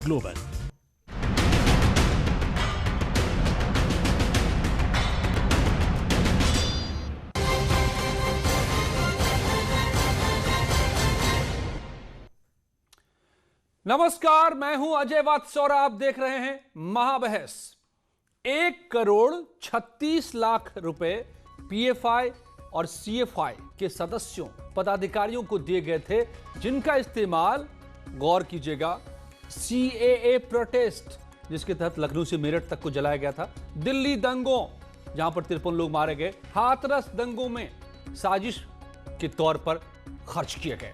Global. नमस्कार, मैं हूं अजय वत्स और आप देख रहे हैं महाबहस। 1,36,00,000 रुपए पीएफआई और सीएफआई के सदस्यों पदाधिकारियों को दिए गए थे, जिनका इस्तेमाल, गौर कीजिएगा, सीएए प्रोटेस्ट, जिसके तहत लखनऊ से मेरठ तक को जलाया गया था, दिल्ली दंगों जहां पर 53 लोग मारे गए, हाथरस दंगों में साजिश के तौर पर खर्च किए गए।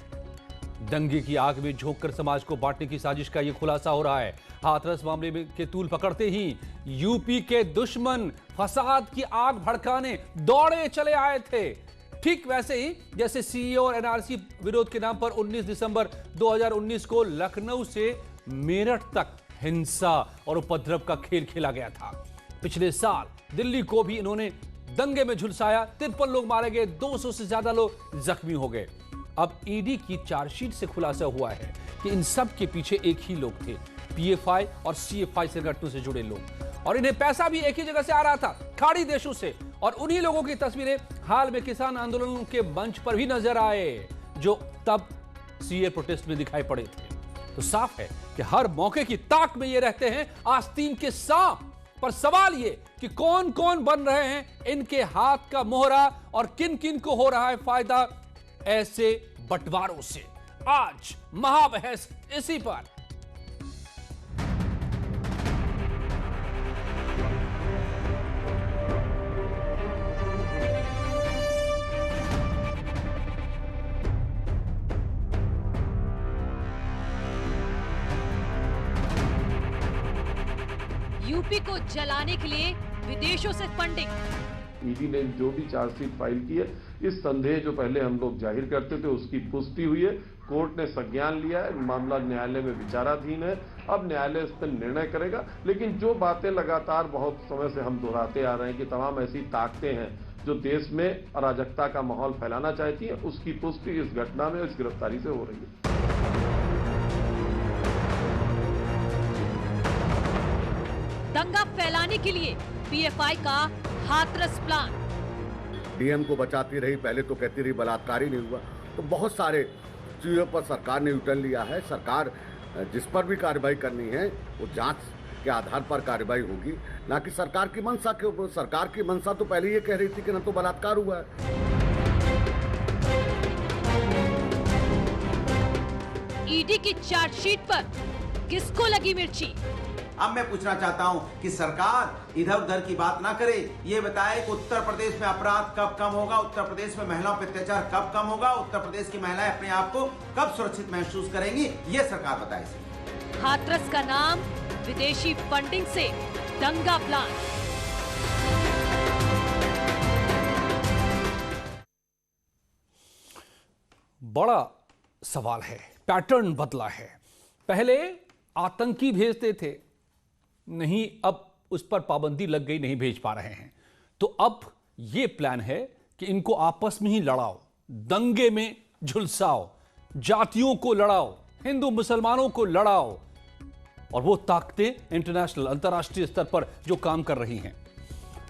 दंगे की आग में झोंककर समाज को बांटने की साजिश का यह खुलासा हो रहा है। हाथरस मामले में के तूल पकड़ते ही यूपी के दुश्मन फसाद की आग भड़काने दौड़े चले आए थे। ठीक वैसे ही जैसे सीएए और एनआरसी विरोध के नाम पर 19 दिसंबर 2019 को लखनऊ से मेरठ तक हिंसा और उपद्रव का खेल खेला गया था। पिछले साल दिल्ली को भी इन्होंने दंगे में झुलसाया, 53 लोग मारे गए, 200 से ज्यादा लोग जख्मी हो गए। अब ईडी की चार्जशीट से खुलासा हुआ है कि इन सब के पीछे एक ही लोग थे, पीएफआई और सीएफआई संगठनों से जुड़े लोग, और इन्हें पैसा भी एक ही जगह से आ रहा था, खाड़ी देशों से। और उन्हीं लोगों की तस्वीरें हाल में किसान आंदोलनों के मंच पर भी नजर आए, जो तब सीए प्रोटेस्ट में दिखाई पड़े थे। तो साफ है कि हर मौके की ताक में ये रहते हैं आस्तीन के सांप। पर सवाल ये कि कौन कौन बन रहे हैं इनके हाथ का मोहरा और किन किन को हो रहा है फायदा ऐसे बंटवारों से। आज महाबहस इसी पर। यूपी को जलाने के लिए विदेशों से फंडिंग। ईडी ने जो भी चार्जशीट फाइल की है, इस संदेह जो पहले हम लोग जाहिर करते थे उसकी पुष्टि हुई है। कोर्ट ने संज्ञान लिया है, मामला न्यायालय में विचाराधीन है। अब न्यायालय इस पर निर्णय करेगा। लेकिन जो बातें लगातार बहुत समय से हम दोहराते आ रहे हैं कि तमाम ऐसी ताकतें हैं जो देश में अराजकता का माहौल फैलाना चाहती है, उसकी पुष्टि इस घटना में, इस गिरफ्तारी से हो रही है। दंगा फैलाने के लिए पीएफआई का हाथरस प्लान। डीएम को बचाती रही, पहले तो कहती रही बलात्कार ही नहीं हुआ। तो बहुत सारे चीजों पर सरकार ने यूटर्न लिया है। सरकार जिस पर भी कार्रवाई करनी है वो जांच के आधार पर कार्रवाई होगी, ना कि सरकार की मंशा के ऊपर। सरकार की मंशा तो पहले ये कह रही थी कि न तो बलात्कार हुआ है। ईडी की चार्जशीट पर किसको लगी मिर्ची? अब मैं पूछना चाहता हूं कि सरकार इधर उधर की बात ना करे, ये बताए कि उत्तर प्रदेश में अपराध कब कम होगा, उत्तर प्रदेश में महिलाओं पर अत्याचार कब कम होगा, उत्तर प्रदेश की महिलाएं अपने आप को कब सुरक्षित महसूस करेंगी, ये सरकार बताए। हाथरस का नाम, विदेशी फंडिंग से दंगा प्लान। बड़ा सवाल है, पैटर्न बदला है। पहले आतंकी भेजते थे, नहीं, अब उस पर पाबंदी लग गई, नहीं भेज पा रहे हैं। तो अब यह प्लान है कि इनको आपस में ही लड़ाओ, दंगे में झुलसाओ, जातियों को लड़ाओ, हिंदू मुसलमानों को लड़ाओ। और वो ताकतें इंटरनेशनल, अंतर्राष्ट्रीय स्तर पर जो काम कर रही हैं।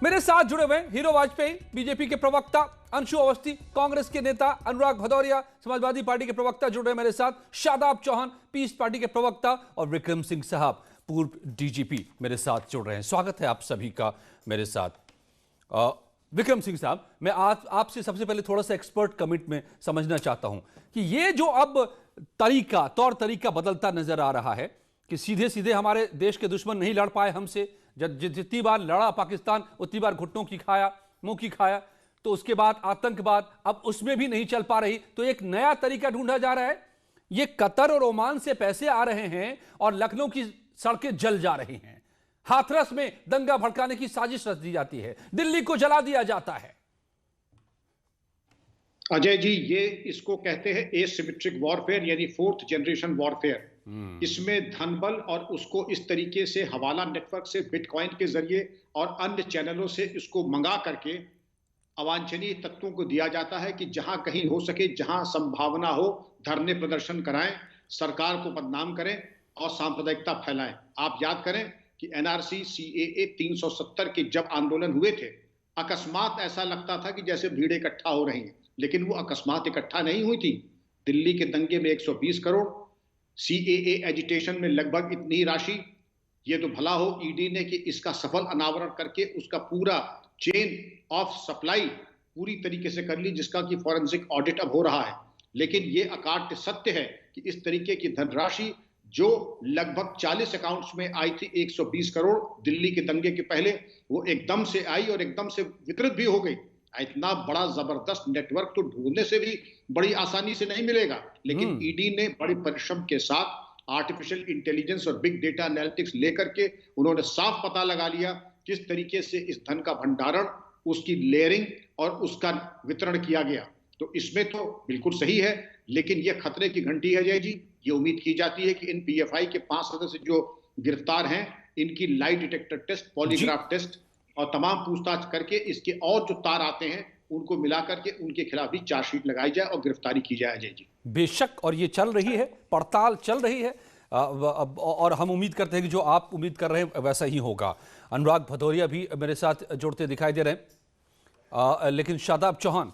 मेरे साथ जुड़े हुए हीरो वाजपेयी, बीजेपी के प्रवक्ता, अंशु अवस्थी, कांग्रेस के नेता अनुराग भदौरिया, समाजवादी पार्टी के प्रवक्ता जुड़ रहे हैं मेरे साथ, शादाब चौहान, पीस पार्टी के प्रवक्ता, और विक्रम सिंह साहब, पूर्व डीजीपी, मेरे साथ जुड़ रहे हैं। स्वागत है आप सभी का मेरे साथ। विक्रम सिंह साहब, मैं आपसे सबसे पहले थोड़ा सा एक्सपर्ट कमिट में समझना चाहता हूं कि ये जो अब तौर तरीका बदलता नजर आ रहा है कि सीधे सीधे हमारे देश के दुश्मन नहीं लड़ पाए हमसे, जितनी बार लड़ा पाकिस्तान उतनी बार घुटनों की खाया, मुंह की खाया। तो उसके बाद आतंकवाद, अब उसमें भी नहीं चल पा रही, तो एक नया तरीका ढूंढा जा रहा है। ये कतर और ओमान से पैसे आ रहे हैं और लखनऊ की सड़कें जल जा रही हैं। हाथरस में दंगा भड़काने की साजिश रच दी जाती है, दिल्ली को जला दिया जाता है। अजय जी, ये इसको कहते हैं एसिमेट्रिक वॉरफेयर, यानी फोर्थ जनरेशन वॉरफेयर। इसमें धन बल और उसको इस तरीके से हवाला नेटवर्क से, बिटकॉइन के जरिए और अन्य चैनलों से इसको मंगा करके अवांछनीय तत्वों को दिया जाता है कि जहां कहीं हो सके, जहां संभावना हो, धरने प्रदर्शन कराएं, सरकार को बदनाम करें और सांप्रदायिकता फैलाएं। आप याद करें कि एनआरसी, सीएए, 370 के जब आंदोलन हुए थे, अकस्मात ऐसा लगता था कि जैसे भीड़ इकट्ठा हो रही है, लेकिन वो अकस्मात इकट्ठा नहीं हुई थी। दिल्ली के दंगे में 120 करोड़, सीएए एजिटेशन में लगभग इतनी राशि। ये तो भला हो ईडी ने कि इसका सफल अनावरण करके उसका पूरा चेन ऑफ सप्लाई पूरी तरीके से कर ली, जिसका कि फॉरेंसिक ऑडिट अब हो रहा है। लेकिन ये अकाट्य सत्य है कि इस तरीके की धनराशि जो लगभग 40 अकाउंट्स में आई थी, 120 करोड़ दिल्ली के दंगे के पहले, वो एकदम से आई और एकदम से वितरित भी हो गई। इतना बड़ा जबरदस्त नेटवर्क तो ढूंढने से भी बड़ी आसानी से नहीं मिलेगा, लेकिन ईडी ने बड़े परिश्रम के साथ आर्टिफिशियल इंटेलिजेंस और बिग डेटा एनालिटिक्स लेकर के उन्होंने साफ पता लगा लिया किस तरीके से इस धन का भंडारण, उसकी लेयरिंग और उसका वितरण किया गया। तो इसमें तो बिल्कुल सही है, लेकिन यह खतरे की घंटी है जय जी। ये उम्मीद की जाती है कि इन पीएफआई के 5 सदस्य जो गिरफ्तार हैं, इनकी lie detector test, polygraph test और तमाम पूछताछ करके इसके और जो तार आते हैं उनको मिलाकर के उनके खिलाफ भी चार्जशीट लगाई जाए और गिरफ्तारी की जाए जय जी। बेशक, और ये चल रही है, पड़ताल चल रही है, और हम उम्मीद करते हैं कि जो आप उम्मीद कर रहे हैं वैसा ही होगा। अनुराग भदौरिया भी मेरे साथ जुड़ते दिखाई दे रहे हैं, लेकिन शादाब चौहान,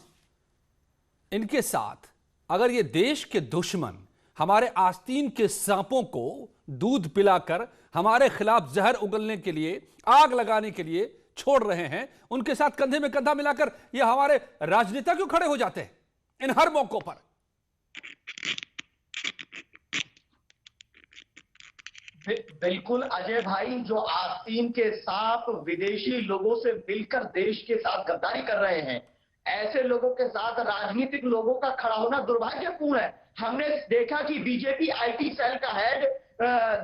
इनके साथ अगर ये देश के दुश्मन हमारे आस्तीन के सांपों को दूध पिलाकर हमारे खिलाफ जहर उगलने के लिए, आग लगाने के लिए छोड़ रहे हैं, उनके साथ कंधे में कंधा मिलाकर ये हमारे राजनेता क्यों खड़े हो जाते हैं इन हर मौकों पर? बिल्कुल अजय भाई, जो आस्तीन के सांप विदेशी लोगों से मिलकर देश के साथ गद्दारी कर रहे हैं, ऐसे लोगों के साथ राजनीतिक लोगों का खड़ा होना दुर्भाग्यपूर्ण है। हमने देखा कि बीजेपी आईटी सेल का हेड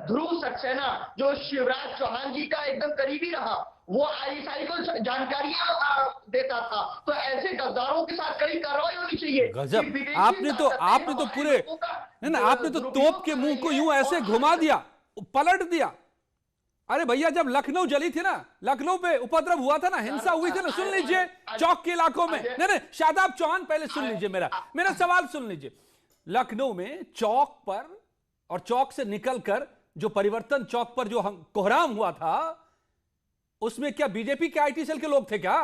ध्रुव सक्सेना, जो शिवराज चौहान जी का एकदम करीबी रहा, वो आईएसआई को जानकारियां देता था। तो ऐसे गद्दारों के साथ कड़ी कार्रवाई होनी चाहिए। गजब, आपने तो पूरे है ना, आपने तो तोप के मुंह को यूं ऐसे घुमा दिया, पलट दिया। अरे भैया, जब लखनऊ जली थी ना, लखनऊ पे उपद्रव हुआ था ना, हिंसा हुई थी ना, सुन लीजिए, चौक के इलाकों में। नहीं, शादाब चौहान पहले सुन लीजिए, मेरा सवाल सुन लीजिए। लखनऊ में चौक पर और चौक से निकलकर जो परिवर्तन चौक पर जो कोहराम हुआ था, उसमें क्या बीजेपी के आईटी सेल के लोग थे क्या?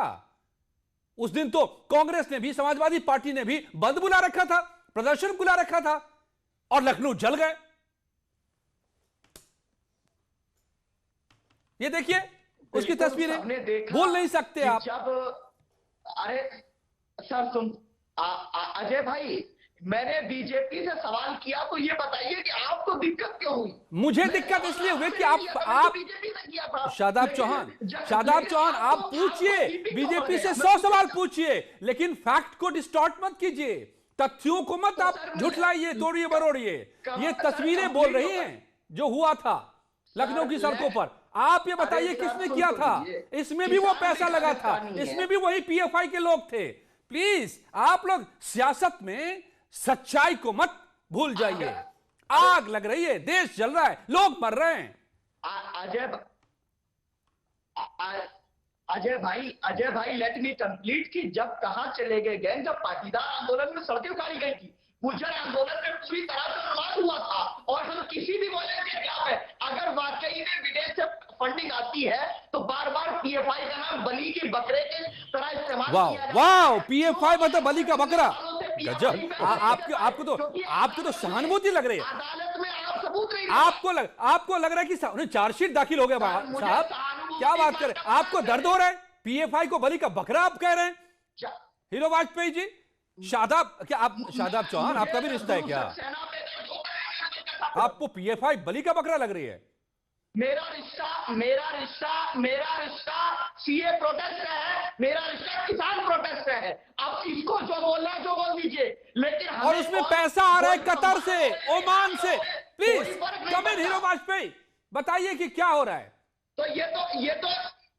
उस दिन तो कांग्रेस ने भी, समाजवादी पार्टी ने भी बंद बुला रखा था, प्रदर्शन बुला रखा था, और लखनऊ जल गए। ये देखिए उसकी तस्वीरें, बोल नहीं सकते आप। जब अरे सर सुन अजय भाई, मैंने बीजेपी से सवाल किया तो ये बताइए कि आपको दिक्कत क्यों हुई? मुझे दिक्कत इसलिए हुई कि आप बीजेपी से किया था। शादाब चौहान आप पूछिए, बीजेपी से 100 सवाल पूछिए, लेकिन फैक्ट को डिस्टॉर्ट मत कीजिए, तथ्यों को मत आप झुठलाइए, तोड़िए बरोड़िए। ये तस्वीरें बोल रही हैं जो हुआ था लखनऊ की सड़कों पर। आप ये बताइए किसने किया था? इसमें भी वो पैसा लगा था, इसमें भी वही पीएफआई के लोग थे। प्लीज आप लोग सियासत में सच्चाई को मत भूल जाइए। आग लग रही है, देश जल रहा है, लोग मर रहे हैं। अजय भाई लेट मी कंप्लीट कि जब कहां चले गए गैंग, जब पाटीदार आंदोलन में सड़कें उखाड़ी गई थी, गुर्जर आंदोलन में पूरी तरह से बर्बाद हुआ था, और हम किसी भी वॉलेंटियर के खिलाफ है। अगर वाकई में विदेश से फंडिंग आती है तो बार बार पीएफआई का नाम बलि के बकरे के तरह इस्तेमाल किया जाता है। वाह, पीएफआई मतलब बली का बकरा। गजब, आपको तो सहानुभूति लग रही है। अदालत में आप सबूत नहीं, आपको लग रहा है कि चार्जशीट दाखिल हो गया साहब, क्या बात करें? आपको दर्द हो रहा है? पीएफआई को बली का बकरा आप कह रहे हैं? हीरो वाजपेयी जी, शादाब चौहान, आपका भी रिश्ता है क्या? आपको पीएफआई बली का बकरा लग रही है? मेरा रिश्ता सीए प्रोटेस्ट से है, मेरा रिश्ता किसान प्रोटेस्ट से है। अब इसको जो बोलना है जो बोल दीजिए, लेकिन और उसमें पैसा आ रहा है कतर से, ओमान से। Please come in hero Vajpayee, बताइए कि क्या हो रहा है? तो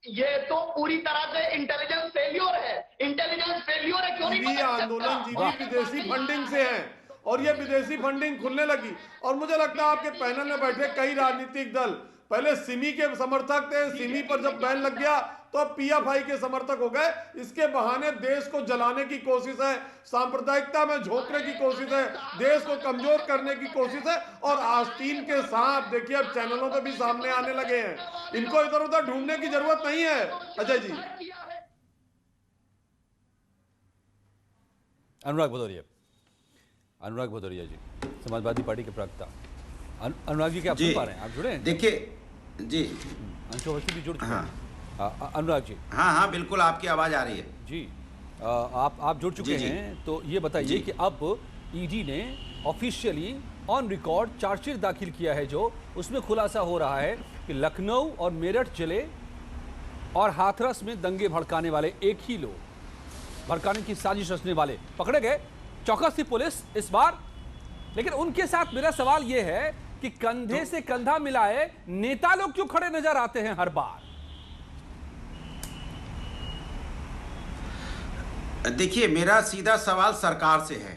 ये तो पूरी तरह से इंटेलिजेंस फेल्योर है। क्यों नहीं? आंदोलन जीवी विदेशी फंडिंग से है, और ये विदेशी फंडिंग खुलने लगी। और मुझे लगता है आपके पैनल में बैठे कई राजनीतिक दल पहले सिमी के समर्थक थे, सिमी पर जब बैन लग गया तो अब पीएफआई के समर्थक हो गए। इसके बहाने देश को जलाने की कोशिश है, सांप्रदायिकता में झोंकने की कोशिश है, देश को कमजोर करने की कोशिश है। और आस्तीन के सांप देखिए अब चैनलों पे भी सामने आने लगे हैं, इनको इधर उधर ढूंढने की जरूरत नहीं है। अजय जी। अनुराग भदौरिया जी, समाजवादी पार्टी के प्रवक्ता। अनुराग जी, क्या आप सुन पा रहे हैं? आप जुड़े हैं? देखिए जी, अंशु अवस्थी भी जुड़ चुके हैं। अनुराग जी। हाँ, बिल्कुल आपकी आवाज आ रही है जी। आप जुड़ चुके हैं, तो ये बताइए कि अब ईडी ने ऑफिशियली ऑन रिकॉर्ड चार्जशीट दाखिल किया है, जो उसमें खुलासा हो रहा है कि लखनऊ और मेरठ जिले और हाथरस में दंगे भड़काने वाले एक ही लोग, भड़काने की साजिश रचने वाले पकड़े गए। चौकस थी पुलिस इस बार, लेकिन उनके साथ मेरा सवाल यह है कि कंधे से कंधा मिलाए नेता लोग क्यों खड़े नजर आते हैं हर बार? देखिए, मेरा सीधा सवाल सरकार से है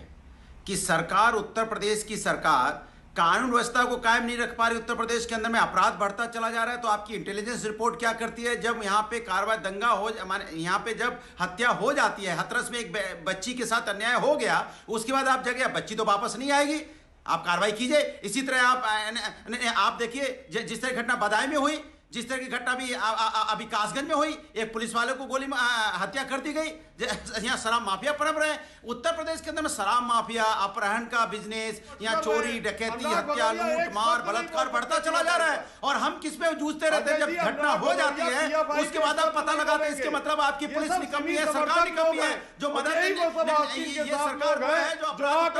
कि सरकार, उत्तर प्रदेश की सरकार कानून व्यवस्था को कायम नहीं रख पा रही। उत्तर प्रदेश के अंदर में अपराध बढ़ता चला जा रहा है। तो आपकी इंटेलिजेंस रिपोर्ट क्या करती है? जब यहाँ पे कार्रवाई, दंगा हो, यहाँ पे जब हत्या हो जाती है, हाथरस में एक बच्ची के साथ अन्याय हो गया, उसके बाद आप जगह, बच्ची तो वापस नहीं आएगी, आप कार्रवाई कीजिए। इसी तरह आप देखिए जिस तरह घटना बदायूं में हुई, जिस तरह की घटना भी अभी कासगंज में हुई, एक पुलिस वाले को गोली हत्या कर दी गई। यहाँ शराब माफिया पनप रहे हैं। उत्तर प्रदेश के अंदर में शराब माफिया, अपहरण का बिजनेस, यहाँ चोरी, डकैती, हत्या, लूट मार, बलात्कार बढ़ता चला जा रहा है। और हम किस पे जूझते रहते हैं? जब घटना हो जाती है उसके बाद आप पता लगाते हैं, इसके मतलब आपकी पुलिस निकम्मी है, सरकार निकम्मी है। जो मदद ये सरकार वो है जो अपराध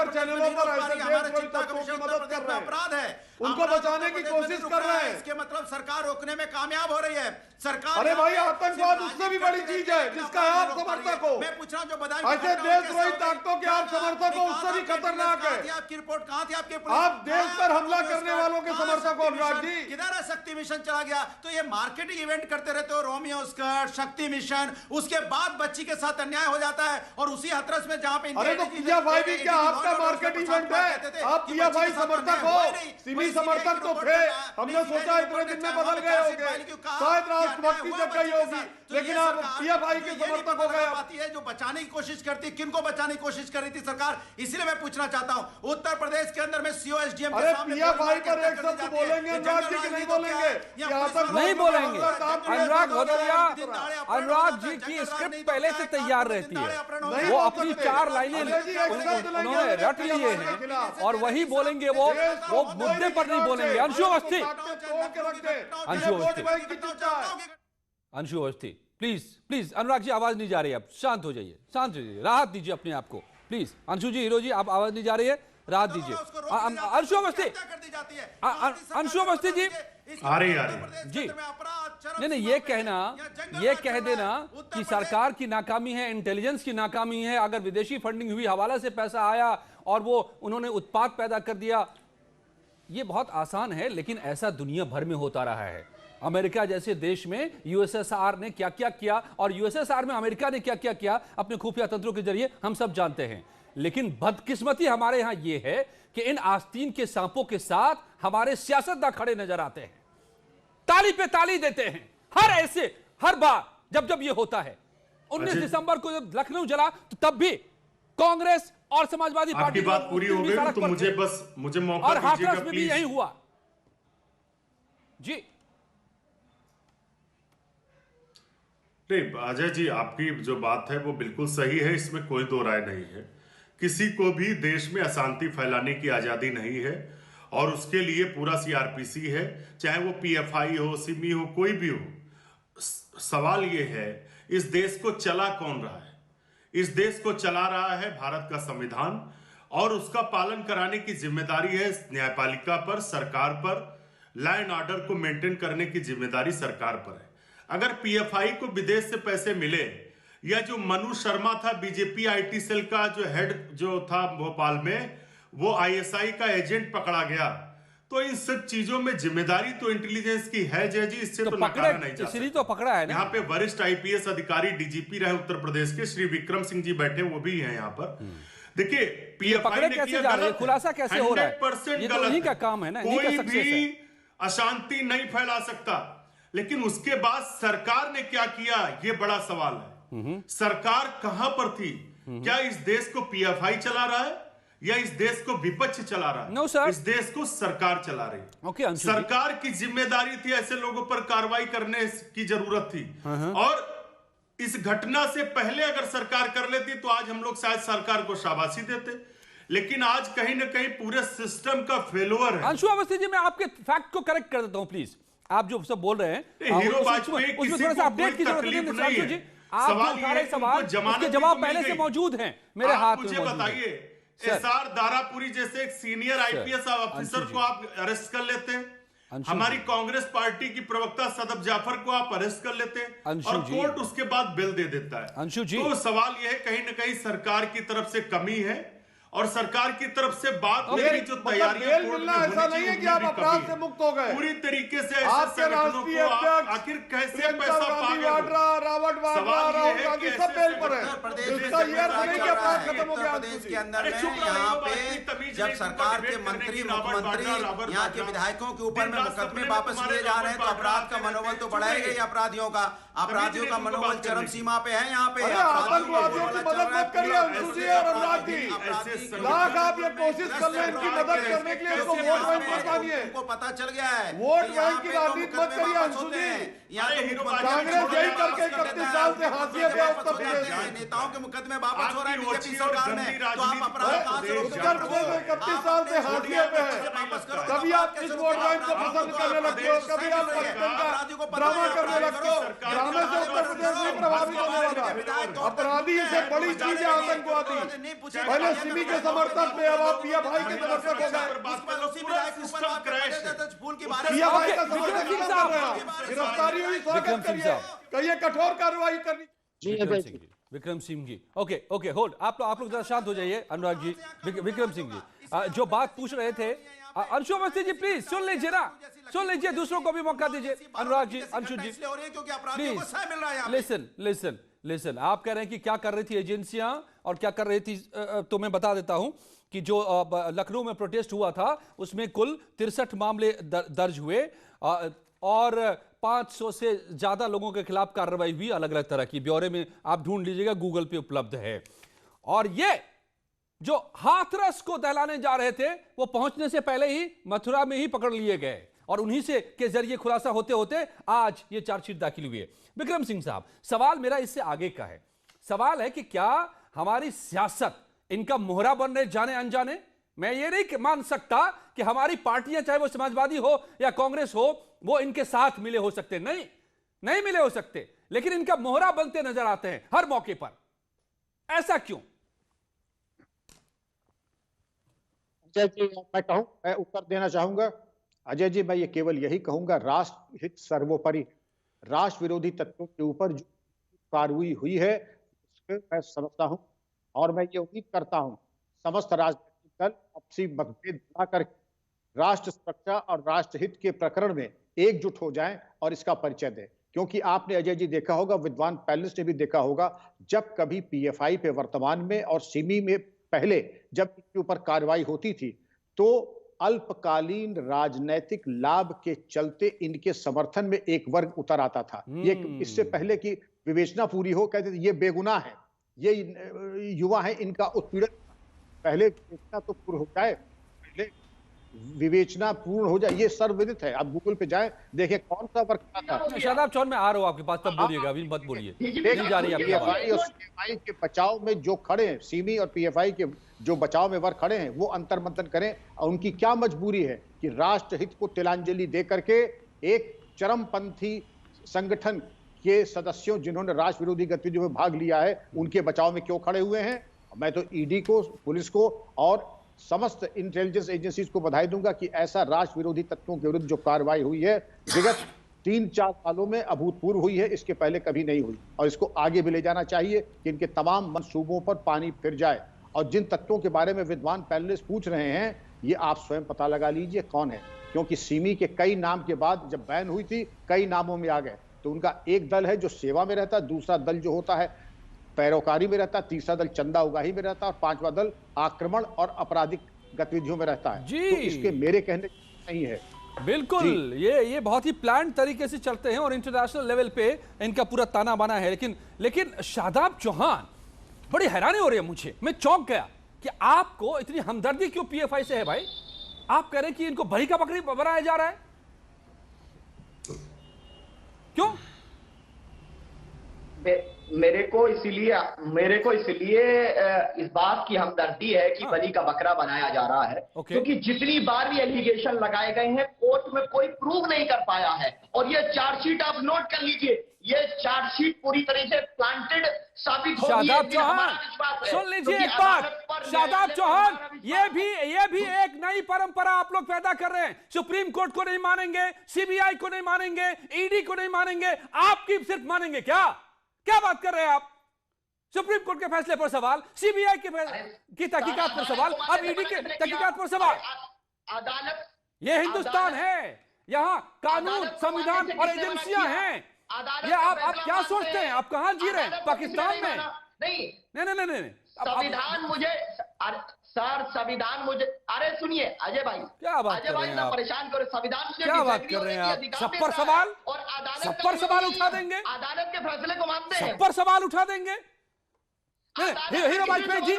हमारे चिंता कमीशन उत्तर प्रदेश में अपराध है, उनको बचाने की कोशिश कर रहे हैं। इसके मतलब सरकार रोकने में कामयाब हो रही है। सरकार, अरे भाई, आतंकवाद उससे भी बड़ी चीज है जिसका आप समर्थक हो। मैं पूछ रहा हूं, जो बदायूं ऐसे देशद्रोही ताकतों के आप समर्थक हो, उससे भी खतरनाक है। आपकी रिपोर्ट कहां थी? आपके आप देश पर हमला करने वालों के समर्थक हो। अनुराग जी, किधर है शक्ति मिशन? चला गया तो ये मार्केटिंग इवेंट करते रहते हो, रोमियो स्कर्ट, शक्ति मिशन, उसके बाद बच्ची के साथ अन्याय हो जाता है। और उसी हाथरस में जहां पे, अरे तो पीएफआई भी क्या आपका मार्केट इवेंट है? आप पीएफआई समर्थक हो, सिमी समर्थक तो थे। हमने सोचा इतने दिन में बदल गए होंगे, शायद राष्ट्रभक्ति जग गई होगी, लेकिन आप पीएफआई के समर्थक हो गए। है जो बचाने की कोशिश करती, किनको बचाने की कोशिश कर रही थी सरकार? इसीलिए मैं पूछना चाहता हूं, उत्तर प्रदेश के अंदर में सीओ एसडीएम के सामने पीएफआई पर एक शब्द बोलेंगे अनुराग जी की नहीं बोलेंगे? नहीं बोलेंगे। अनुराग भदौरिया, अनुराग जी की स्क्रिप्ट पहले से तैयार रहती है, वो अपनी 4 लाइनें उन्होंने रट लिए हैं और वही बोलेंगे। वो मुद्दे पर नहीं बोलेंगे। अंशु अवस्थी, प्लीज अनुराग जी, आवाज नहीं जा रही है, आप शांत हो जाइए, शांत हो जाइए, राहत दीजिए अपने आप को प्लीज। अंशु जी, हीरो जी, आप आवाज नहीं जा रही है, राहत दीजिए। अंशु अवस्थी, अंशु अवस्थी जी आ रही जी। नहीं, ये कह देना कि सरकार की नाकामी है, इंटेलिजेंस की नाकामी है, अगर विदेशी फंडिंग हुई, हवाला से पैसा आया और वो उन्होंने उत्पाद पैदा कर दिया, ये बहुत आसान है। लेकिन ऐसा दुनिया भर में होता रहा है। अमेरिका जैसे देश में यूएसएसआर ने क्या क्या किया और यूएसएसआर में अमेरिका ने क्या क्या किया अपने खुफिया तंत्रों के जरिए, हम सब जानते हैं। लेकिन बदकिस्मती हमारे यहां यह है कि इन आस्तीन के सांपों के साथ हमारे सियासतदान खड़े नजर आते हैं, ताली पे ताली देते हैं हर बार जब ये होता है। 19 दिसंबर को जब लखनऊ जला, तो तब भी कांग्रेस और समाजवादी पार्टी की बात पूरी हो गई, तो मुझे मौका और हाथरस में भी प्लीज। यही हुआ जी। नहीं अजय जी, आपकी जो बात है वो बिल्कुल सही है, इसमें कोई दो राय नहीं है। किसी को भी देश में अशांति फैलाने की आजादी नहीं है और उसके लिए पूरा सीआरपीसी है, चाहे वो पीएफआई हो, सिमी हो, कोई भी हो। सवाल ये है, इस देश को चला कौन रहा है? इस देश को चला रहा है भारत का संविधान और उसका पालन कराने की जिम्मेदारी है न्यायपालिका पर, सरकार पर। लॉ एंड ऑर्डर को मेंटेन करने की जिम्मेदारी सरकार पर है। अगर पीएफआई को विदेश से पैसे मिले, या जो मनु शर्मा था बीजेपी आईटी सेल का जो हेड जो था भोपाल में, वो आईएसआई का एजेंट पकड़ा गया, तो इन सब चीजों में जिम्मेदारी तो इंटेलिजेंस की है जय जी, इससे तो नकारा नहीं जा सकता। तो पकड़ा है ना। यहाँ पे वरिष्ठ आईपीएस अधिकारी डीजीपी रहे उत्तर प्रदेश के श्री विक्रम सिंह जी बैठे, वो भी हैं यहाँ पर। देखिए पीएफआई ने किया गलत, खुलासा कैसे हो रहा है? 100% ये तो इन्हीं का काम है ना, कोई भी अशांति नहीं फैला सकता। लेकिन उसके बाद सरकार ने क्या किया, ये बड़ा सवाल है। सरकार कहां पर थी? क्या इस देश को पीएफआई चला रहा है या इस देश को विपक्ष चला रहा है? No, sir. इस देश को सरकार चला रही है। Okay, अंशु जी। सरकार की जिम्मेदारी थी, ऐसे लोगों पर कार्रवाई करने की जरूरत थी। और इस घटना से पहले अगर सरकार कर लेती तो आज हम लोग शायद सरकार को शाबाशी देते, लेकिन आज कहीं ना कहीं पूरे सिस्टम का फेलोवर है। अंशु अवस्थी जी, मैं आपके फैक्ट को करेक्ट कर देता हूं प्लीज। आप जो सब बोल रहे हैं हीरो वाजपेयी उसमें थोड़ा सा अपडेट की जरूरत है अंशु जी। आप जो उठा रहे सवाल उसके जवाब पहले से मौजूद हैं मेरे हाथ में। मुझे बताइए, एसआर दारापुरी जैसे एक सीनियर आईपीएस ऑफिसर को आप अरेस्ट कर लेते हैं, हमारी कांग्रेस पार्टी की प्रवक्ता सदफ जाफर को आप अरेस्ट कर लेते हैं और कोर्ट उसके बाद बिल दे देता है। अंशु जी, तो सवाल यह है कहीं ना कहीं सरकार की तरफ से कमी है और सरकार की तरफ से बात की जो तैयारियां ऐसा नहीं है कि आप अपराध से मुक्त हो गए। पूरी तरीके से आपके राष्ट्रीय अध्यक्ष आखिर कैसे पैसा रावत वाड्रा, राहुल गांधी सब बेल पर है। इसका ये अर्थ नहीं कि अपराध खत्म हो गया। प्रदेश के अंदर में यहाँ पे जब सरकार के मंत्री, मुख्यमंत्री यहाँ के विधायकों के ऊपर में मुकदमे वापस लिए जा रहे हैं तो अपराध का मनोबल तो बढ़ाएगा ही। अपराधियों का मनोबल चरम सीमा पे है। यहाँ पे आतंकवादियों की मदद मत करिए अंशु जी और अनुराग जी। लाख आप ये कोशिश कर रहे हैं इनकी मदद करने के लिए, इसको वोट बैंक मत मानिए। उनको पता चल गया है वोट बैंक की राजनीति मत करिए अंशु जी। कांग्रेस यही करके 31 साल से हाशिए पे उत्तर प्रदेश नेताओं के मुकदमे वापस हो रहे हैं बीजेपी सरकार में, तो आप अपराध कहां से रोक उत्तर प्रदेश में 31 साल से हाशिए पे है। कभी आप इस वोट बैंक को पसंद करने लगते हो, कभी आप पश्चिम का ड्रामा करने लगते हो। ड्रामे से उत्तर प्रदेश नहीं प्रभावित होने वाला। अपराधी से बड़ी चीज है आतंकवादी। पहले सिमी के समर्थक थे, अब आप पीएफआई के समर्थक हो गए। पीएफआई का समर्थन क्यों कर रहे हैं? गिरफ्तारी हुई, स्वागत करिए, कहिए कठोर कार्रवाई करनी। विक्रम सिंह जी, ओके होल्ड, आप लोग जरा शांत हो जाइए। अनुराग जी, विक्रम सिंह जी जो बात पूछ रहे थे, अंशु अवस्थी जी प्लीज सुन लीजिए ना, सुन लीजिए, दूसरों को भी मौका दीजिए। अनुराग जी, अंशु जी प्लीज लिसन। आप कह रहे हैं कि क्या कर रही थी एजेंसियां और क्या कर रही थी, तो मैं बता देता हूं कि जो लखनऊ में प्रोटेस्ट हुआ था उसमें कुल 63 मामले दर्ज हुए और 500 से ज्यादा लोगों के खिलाफ कार्रवाई हुई, अलग अलग तरह की। ब्यौरे में आप ढूंढ लीजिएगा, गूगल पे उपलब्ध है। और ये जो हाथरस को दहलाने जा रहे थे वो पहुंचने से पहले ही मथुरा में ही पकड़ लिए गए और उन्हीं से के जरिए खुलासा होते होते आज ये चार्जशीट दाखिल हुई है। विक्रम सिंह साहब, सवाल मेरा इससे आगे का है। सवाल है कि क्या हमारी सियासत इनका मोहरा बन रहे जाने अनजाने? मैं ये नहीं मान सकता कि हमारी पार्टियां, चाहे वो समाजवादी हो या कांग्रेस हो, वो इनके साथ मिले हो सकते, नहीं मिले हो सकते, लेकिन इनका मोहरा बनते नजर आते हैं हर मौके पर। ऐसा क्यों? अजय जी, मैं उत्तर देना चाहूंगा। अजय जी, मैं ये केवल यही कहूंगा, राष्ट्र हित सर्वोपरि। राष्ट्र विरोधी तत्वों के ऊपर जो कार्रवाई हुई है मैं समझता हूं और मैं ये उम्मीद करता हूं समस्त राजनीतिक दल आपसी मतभेद बढ़ा करके राष्ट्र सुरक्षा और राष्ट्र हित के प्रकरण में एकजुट हो जाएं और इसका परिचय दें। क्योंकि आपने अजय जी देखा होगा, विद्वान पैनलिस्ट ने भी देखा होगा, जब कभी पीएफआई पे वर्तमान में और सिमी में पहले जब इसके ऊपर कार्रवाई होती थी तो अल्पकालीन राजनीतिक लाभ के चलते इनके समर्थन में एक वर्ग उतर आता था। ये इससे पहले कि विवेचना पूरी हो, कहते थे ये बेगुनाह है, ये युवा है, इनका उत्पीड़न। पहले विवेचना तो पूर्ण हो जाए, पहले विवेचना पूर्ण हो जाए, ये सर्वविदित है। आप गूगल पे जाएं, देखें कौन सा वर्ग था। शादाब चौन, में आ रहा हूं आपके पास, तब बोलिएगा, अभी मत बोलिए। पीएफआई और सीएमआई के बचाव में जो खड़े हैं, सीमी और पीएफआई के जो बचाव में वर्ग खड़े हैं, वो अंतर्मंथन करें और उनकी क्या मजबूरी है कि राष्ट्र हित को तिलांजलि दे करके एक चरमपंथी संगठन के सदस्यों जिन्होंने राष्ट्र विरोधी गतिविधियों में भाग लिया है, उनके बचाव में क्यों खड़े हुए हैं। मैं तो ईडी को, पुलिस को और समस्त इंटेलिजेंस एजेंसीज को बधाई दूंगा कि ऐसा राष्ट्र विरोधी तत्वों के विरुद्ध जो कार्रवाई हुई है विगत 3-4 सालों में अभूतपूर्व हुई है, इसके पहले कभी नहीं हुई। और इसको आगे भी ले जाना चाहिए कि इनके तमाम मंसूबों पर पानी फिर जाए। और जिन तत्वों के बारे में विद्वान पैनलिस्ट पूछ रहे हैं, ये आप स्वयं पता लगा लीजिए कौन है, क्योंकि सिमी के कई नाम के बाद जब बैन हुई थी कई नामों में आ गए। तो उनका एक दल है जो सेवा में रहता है, दूसरा दल जो होता है पैरोकारी में रहता है, तीसरा दल चंदा उगाही में रहता है और पांचवा दल आक्रमण और आपराधिक गतिविधियों में रहता है। तो इसके मेरे कहने नहीं है, बिल्कुल, ये बहुत ही प्लान तरीके से चलते हैं और इंटरनेशनल लेवल पे इनका पूरा ताना बाना है। लेकिन शादाब चौहान, बड़ी हैरानी हो रही है मुझे, मैं चौंक गया कि आपको इतनी हमदर्दी क्यों पीएफआई से है भाई? आप कह रहे हैं कि इनको बरी का बकरी बनाया जा रहा है, क्यों? मेरे को इसलिए इस बात की हमदर्दी है कि बलि का बकरा बनाया जा रहा है, क्योंकि जितनी बार भी एलिगेशन लगाए गए हैं कोर्ट में कोई प्रूव नहीं कर पाया है। और ये चार्जशीट आप नोट कर लीजिए, ये चार्जशीट पूरी तरह से प्लांटेड साबित होगी। शादाब चौहान, सुन लीजिए एक बात, शादाब चौहान, ये भी एक नई परंपरा आप लोग पैदा कर रहे हैं। सुप्रीम कोर्ट को नहीं मानेंगे, सीबीआई को नहीं मानेंगे, ईडी को नहीं मानेंगे, आपकी सिर्फ मानेंगे। क्या बात कर रहे हैं आप? सुप्रीम कोर्ट के फैसले पर सवाल, सीबीआई की तहकीकात पर सवाल, अब ईडी के तहकीकात पर सवाल। अदालत, ये हिंदुस्तान है, यहां कानून, संविधान और एजेंसियां हैं। ये आप क्या सोचते हैं? आप कहां जी रहे हैं? पाकिस्तान में? नहीं। संविधान मुझे संविधान मुझे, अरे सुनिए अजय भाई, क्या बात कर रहे हैं आप? परेशान करो, संविधान मुझे क्या बात कर रहे हैं आप? सब पर सवाल, और अदालत सब पर सवाल उठा देंगे, अदालत के फैसले को मानते हैं, सब पर सवाल उठा देंगे। हीरो वाजपेयी जी,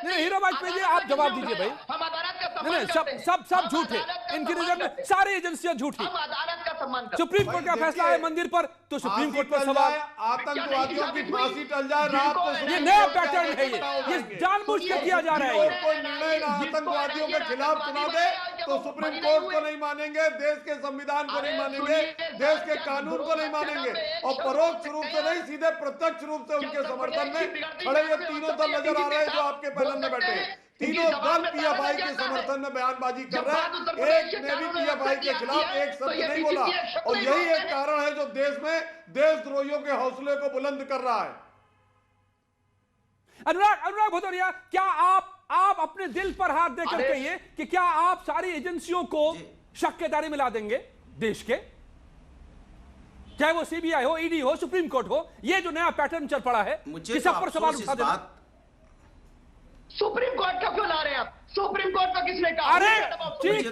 हीरो वाजपेयी जी, आप जवाब दीजिए भाई। हम अदालत का सम्मान करते हैं, सब झूठे, इनकी नजर में सारी एजेंसियां झूठी। हम अदालत का सम्मान करते हैं। सुप्रीम कोर्ट का फैसला है मंदिर पर, तो सुप्रीम कोर्ट पर सवाल। आतंकवादियों की फांसी टल जाए, रात को ये नया पैटर्न है, ये जानबूझ के किया जा रहा है। कोई निर्णय आतंकवादियों के खिलाफ सुना दे तो सुप्रीम कोर्ट को नहीं मानेंगे, देश के संविधान को नहीं मानेंगे, देश के कानून को नहीं मानेंगे, और परोक्ष रूप से नहीं, सीधे प्रत्यक्ष रूप से उनके समर्थन में खड़े ये तीनों दल नजर आ रहे हैं जो आपके पैनल में बैठे। तीनों दल पीएफआई के समर्थन में बयानबाजी कर रहे हैं। एक ने भी पीएफआई के खिलाफ एक शब्द नहीं बोला, और यही एक कारण है जो देश में देशद्रोहियों के हौसले को बुलंद कर रहा है। अनुराग भदौरिया, क्या आप अपने दिल पर हाथ देकर कहिए कि क्या आप सारी एजेंसियों को शक के दायरे में ला देंगे देश के, चाहे वो सीबीआई हो, ईडी हो, सुप्रीम कोर्ट हो? ये जो नया पैटर्न चल पड़ा है कि सब पर सवाल उठा देना। सुप्रीम कोर्ट का क्यों ला रहे हैं आप? सुप्रीम कोर्ट का किसने कहा? अरे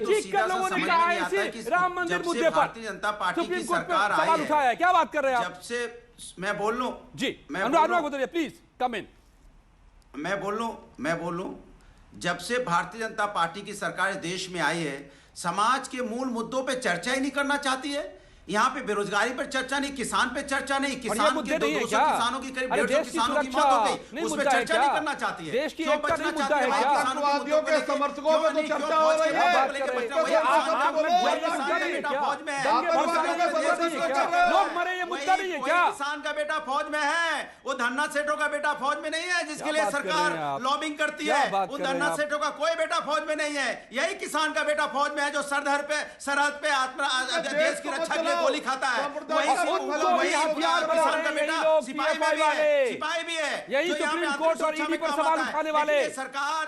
चीख कर लोगों ने कहा है इसी राम मंदिर मुद्दे पर भारतीय जनता पार्टी की सुप्रीम कोर्ट सरकार पर सवाल उठाया है। क्या बात कर रहे हैं आप? जब से मैं बोल लूं जी, अनुराग भदौरिया प्लीज कम इन। मैं बोल लूं जब से भारतीय जनता पार्टी की सरकार देश में आई है, समाज के मूल मुद्दों पे चर्चा ही नहीं करना चाहती है। यहाँ पे बेरोजगारी पर चर्चा नहीं, किसान पे चर्चा नहीं, किसान के 200 किसानों की करीब 150 किसानों की मौत हो गई, उस पर चर्चा नहीं करना चाहती है। देश की एकता नहीं मुद्दा है क्या? आतंकवादियों के समर्थकों में तो चर्चा हो रही है। लोग मरे, ये मुद्दा नहीं है क्या? किसान का बेटा फौज में है, वो धन्ना सेठों का बेटा फौज में नहीं है जिसके लिए सरकार लॉबिंग करती है। उन धन्ना सेठों का कोई बेटा फौज में नहीं है। यही किसान का बेटा फौज में है जो सरहद पे देश की रक्षा के लिए गोली खाता है। वही किसान का बेटा सिपाही भी है। यही सुप्रीम कोर्ट और ईडी पर सवाल उठाने वाले। ये सरकार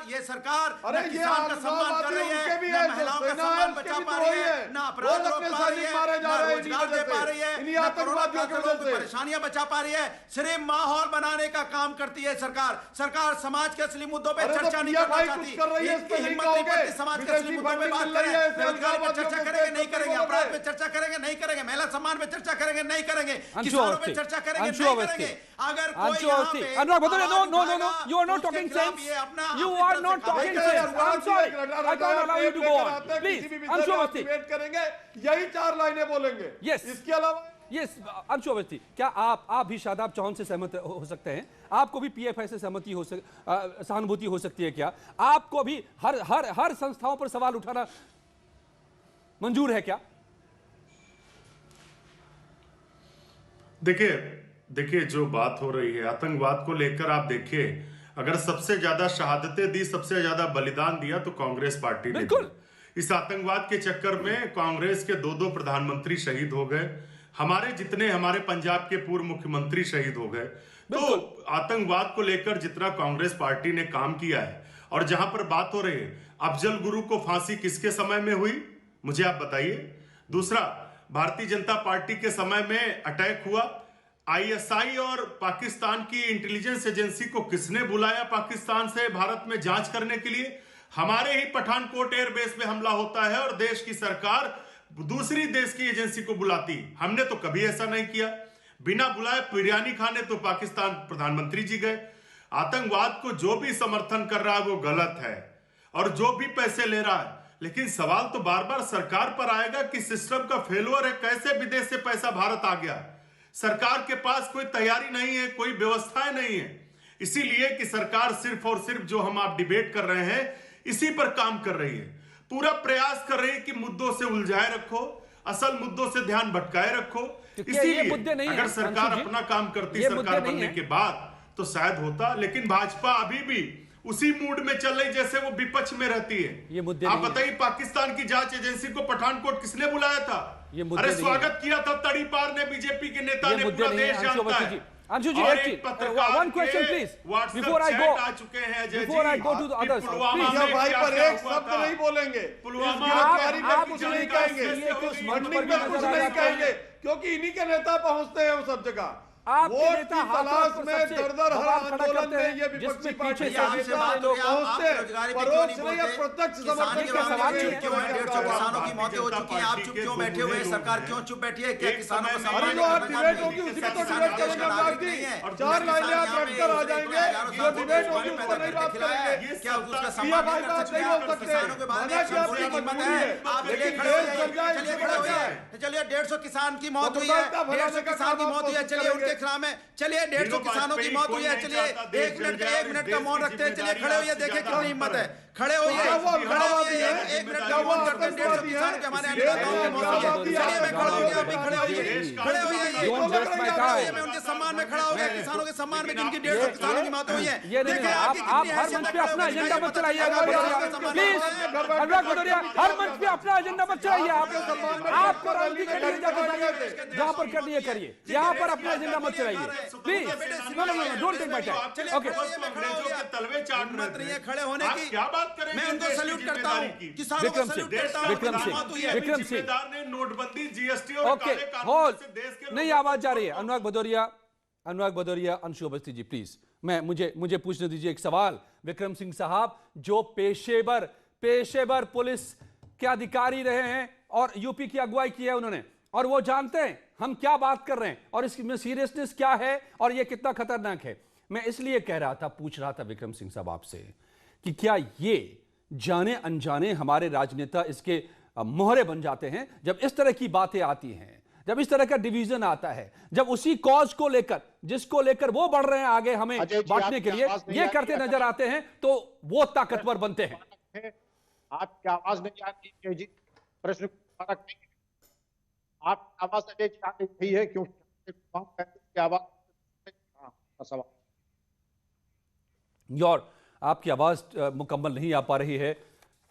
किसान का सम्मान कर रही है, न महिलाओं का सम्मान बचा पा रही है, न अपराध रोक पा रही है, न रोजगार दे पा रही है, न करोड़ों की परेशानियां बचा पा रही है। सिर्फ माहौल बनाने का काम करती है सरकार समाज के असली मुद्दों पर चर्चा नहीं करना चाहती। इसकी हिम्मत नहीं पड़ती समाज के असली मुद्दों पर बात करें। बेरोजगारी पर चर्चा करेंगे नहीं करेंगे, अपराध पे चर्चा करेंगे नहीं करेंगे, महिला सम्मान पे चर्चा करेंगे नहीं करेंगे, किसानों पे चर्चा करेंगे नहीं करेंगे। अगर कोई यहाँ पे अनुराग Bhadauria, no, you are not talking sense. You are not talking sense. I'm sorry. I can't allow you to go on. Please, Anshu Awasthi करेंगे, यही 4 लाइनें बोलेंगे। Yes. इसके अलावा यस, अंशु अवस्थी, क्या आप भी शादाब चौहान से सहमत हो सकते हैं? आपको भी पीएफआई से सहानुभूति हो सकती है क्या? आपको भी हर संस्थाओं पर सवाल उठाना मंजूर है क्या? देखिए जो बात हो रही है आतंकवाद को लेकर, आप देखिए अगर सबसे ज्यादा शहादतें दी, सबसे ज्यादा बलिदान दिया तो कांग्रेस पार्टी ने। बिल्कुल। इस आतंकवाद के चक्कर में कांग्रेस के 2 प्रधानमंत्री शहीद हो गए, हमारे पंजाब के पूर्व मुख्यमंत्री शहीद हो गए। तो आतंकवाद को लेकर जितना कांग्रेस पार्टी ने काम किया है, और जहां पर बात हो रही है अफजल गुरु को फांसी किसके समय में हुई, मुझे आप बताइए। दूसरा, भारतीय जनता पार्टी के समय में अटैक हुआ, आईएसआई और पाकिस्तान की इंटेलिजेंस एजेंसी को किसने बुलाया पाकिस्तान से भारत में जांच करने के लिए? हमारे ही पठानकोट एयरबेस में हमला होता है और देश की सरकार दूसरी देश की एजेंसी को बुलाती। हमने तो कभी ऐसा नहीं किया। बिना बुलाए बिरयानी खाने तो पाकिस्तान प्रधानमंत्री जी गए। आतंकवाद को जो भी समर्थन कर रहा है वो गलत है, और जो भी पैसे ले रहा है, लेकिन सवाल तो बार बार सरकार पर आएगा कि सिस्टम का फेलियर है। कैसे विदेश से पैसा भारत आ गया? सरकार के पास कोई तैयारी नहीं है, कोई व्यवस्थाएं नहीं है। इसीलिए कि सरकार सिर्फ और सिर्फ जो हम आप डिबेट कर रहे हैं इसी पर काम कर रही है। पूरा प्रयास कर रही है कि मुद्दों से उलझाए रखो, असल मुद्दों से ध्यान भटकाए रखो। इसीलिए अगर सरकार अपना काम करती सरकार बनने के बाद तो शायद होता, लेकिन भाजपा अभी भी उसी मूड में चल रही जैसे वो विपक्ष में रहती है। ये मुद्दे आप बताइए, पाकिस्तान की जांच एजेंसी को पठानकोट किसने बुलाया था? अरे स्वागत किया था तड़ीपार ने, बीजेपी के नेता ने, पूरा देश जानता है। अंशु जी, one question please before I go to the others, प्रिया भाई पर एक शब्द नहीं बोलेंगे, गिरफ्तारी में कुछ नहीं कहेंगे, मंडी में कुछ नहीं कहेंगे, क्योंकि इन्हीं के नेता पहुंचते हैं वो सब जगह। वोट की तलाश में दर हर आंदोलन में ये विपक्षी पार्टी लोग पहुंचते, परोक्ष नहीं या प्रत्यक्ष समर्थन के सवाल क्यों है? 150 किसानों की मौतें हो चुकी हैं, आप चुप क्यों बैठे हुए हैं? सरकार क्यों चुप बैठी है? क्या किसानों को सम्मान डिबेट होगी उसी में तो डिबेट करेंगे अनुराग जी। 4 लाइनें आप रखकर आ जाएंगे, जो डिबेट होगी उस पर नहीं बात करेंगे। क्या उसका सम्मान भाई बात नहीं बोल सकते, किसानों के बारे में बोलने की हिम्मत है? आप चलिए खड़े होइए, चलिए 150 किसान की मौत हुई है, 150 किसान की मौत हुई है, चलिए उनके खिलाफ में, चलिए 150 किसानों की मौत हुई है, चलिए 1 मिनट का मौन रखते हैं, चलिए खड़े होइए, देखिए कितनी हिम्मत है, खड़े होइए, 1 मिनट का मौन करते हैं। 150 किसानों के हमारे अन्नदाताओं की मौत हुई है, चलिए मैं खड़ा हो गया, आप भी खड़े होइए, मैं उनके सम्मान में खड़ा हो गया, किसानों के सम्मान में जिनकी 150 किसानों की मौत हुई है। देखिए आप हर मंच पे अपना एजेंडा मत चलाइए प्लीज, अनुराग भदौरिया, हर मंच पे अपना एजेंडा मत चलाइए। आपको राजनीति करनी है जहां पर करनी है करिए, यहाँ पर अपना एजेंडा मत चलाइए please. No don't take my time. Okay, तलवे चाट नहीं है खड़े होने की, क्या बात करें? मैं उनको सैल्यूट करता हूं, किसानों को सैल्यूट करता हूं। विक्रम सिंह ने नोटबंदी, जीएसटी और ओके होल्ड, नहीं आवाज जा रही है। अनुराग भदौरिया, अंशु अवस्थी जी प्लीज, मुझे पूछने दीजिए एक सवाल। विक्रम सिंह साहब जो पेशेवर पुलिस के अधिकारी रहे हैं और यूपी की अगुवाई की है उन्होंने, और वो जानते हैं हम क्या बात कर रहे हैं और इसमें सीरियसनेस क्या है और ये कितना खतरनाक है। मैं इसलिए पूछ रहा था विक्रम सिंह साहब आपसे कि क्या ये जाने अनजाने हमारे राजनेता इसके मोहरे बन जाते हैं जब इस तरह की बातें आती हैं, जब इस तरह का डिवीजन आता है, जब उसी कॉज को लेकर जिसको लेकर वो बढ़ रहे हैं आगे हमें बांटने के लिए ये करते नजर आते हैं तो वो ताकतवर बनते हैं। आपकी आवाज नहीं आती जी, प्रश्न आपकी आवाज नहीं है क्योंकि आवाज और आपकी आवाज मुकम्मल नहीं आ पा रही है।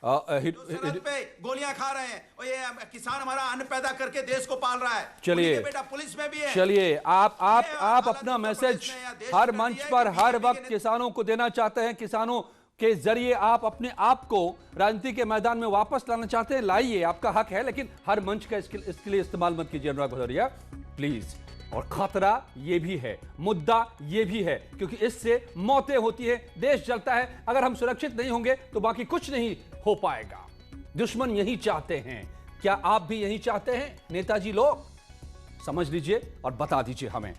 पे गोलियां खा रहे हैं और ये किसान हमारा अन्न पैदा करके देश को पाल रहा है। चलिए बेटा पुलिस में भी है। चलिए आप अपना मैसेज हर मंच पर हर वक्त किसानों को देना चाहते हैं, किसानों के जरिए आप अपने आप को राजनीति के मैदान में वापस लाना चाहते हैं, लाइए, आपका हक है, लेकिन हर मंच का इसके लिए इस्तेमाल मत कीजिए अनुराग भदौरिया प्लीज। और खतरा ये भी है, मुद्दा ये भी है, क्योंकि इससे मौतें होती है, देश जलता है। अगर हम सुरक्षित नहीं होंगे तो बाकी कुछ नहीं हो पाएगा। दुश्मन यही चाहते हैं, क्या आप भी यही चाहते हैं नेताजी लोग? समझ लीजिए और बता दीजिए हमें।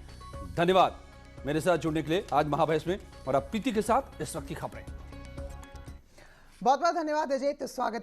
धन्यवाद मेरे साथ जुड़ने के लिए आज महाबहस में, और अब प्रीति के साथ इस वक्त की खबरें। बहुत बहुत धन्यवाद अजय, तो स्वागत है